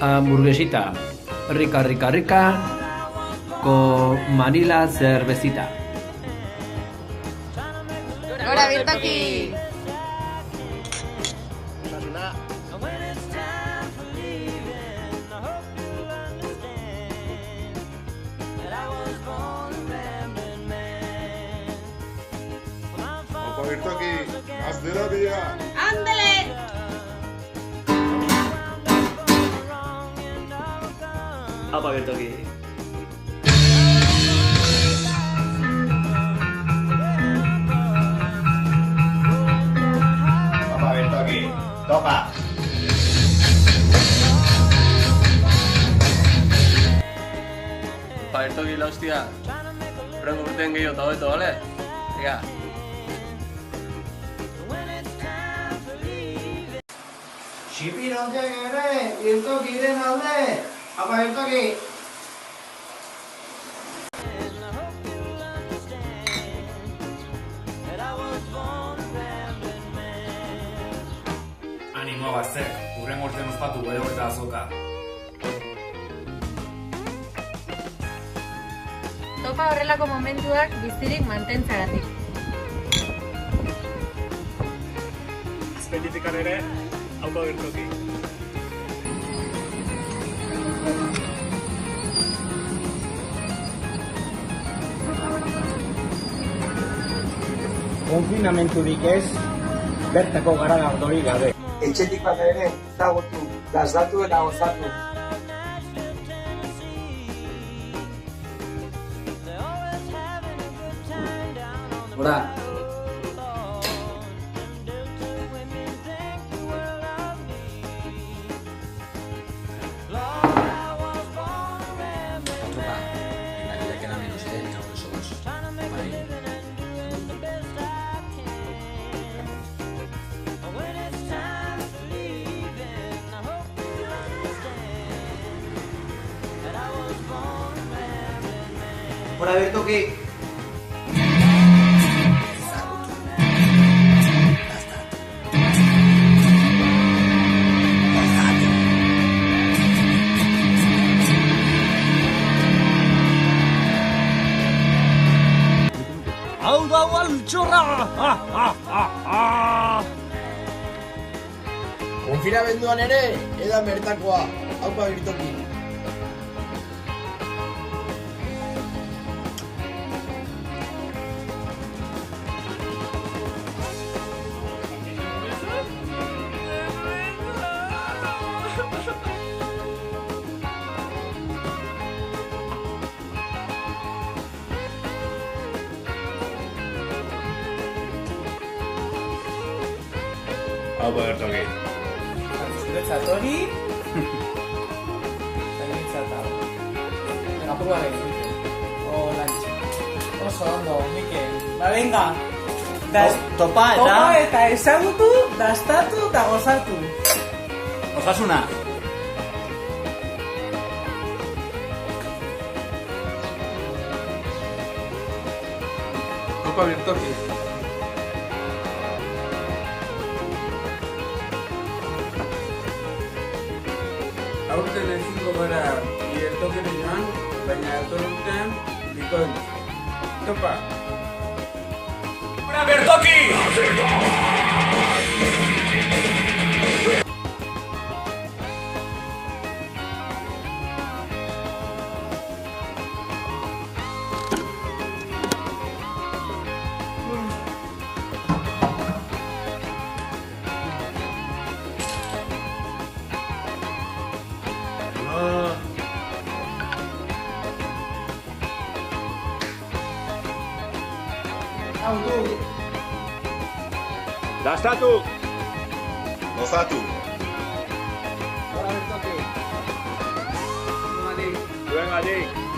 hamburguesita, rica, rica, rica, con Manila cervecita. Gora Birtoki! Opa Birtoki, gaztera bia! Andele! Apa Birtoki. Apa Birtoki, topa! Apa Birtoki la hostia. Urrengo urtean gehiago eta hobeto, bale? Ega. Xipirontek ere, Birtokiren alde! Apa Birtoki! Animo gaztek, urren urtean ospatu gero eta azoka. Topa horrelako momentuak bizirik mantentzagatik. Espelitikan ere, Aupa Birtoki. Konfinamenturik ez, bertako garagardorik gabe. Etxetik bat ere, ezagutu, gazdatu eta gozatu. Gora! Tropa, en la vida queda menos, cabrón, somos. Vale. Gora Birtoki! Hau dago altxorra! Konfinamenduan ere, edan bertakoa, Aupa Birtoki. Aupa Birtoki. Zuretzat hori... Zainitzat hau. Venga, purua gehi. Lantxe. Oso ondo, Mikel. Ba, venga. Topa Topa eta ezagutu, dastatu eta gozatu. Osasuna! Aupa Birtoki. Aurten ezingo gara Birtokire joan, baina etorruntean bikoin. Topa! Gora Birtoki! Hau du. Dastatu! Gozatu! Gora Birtoki. Zuengatik!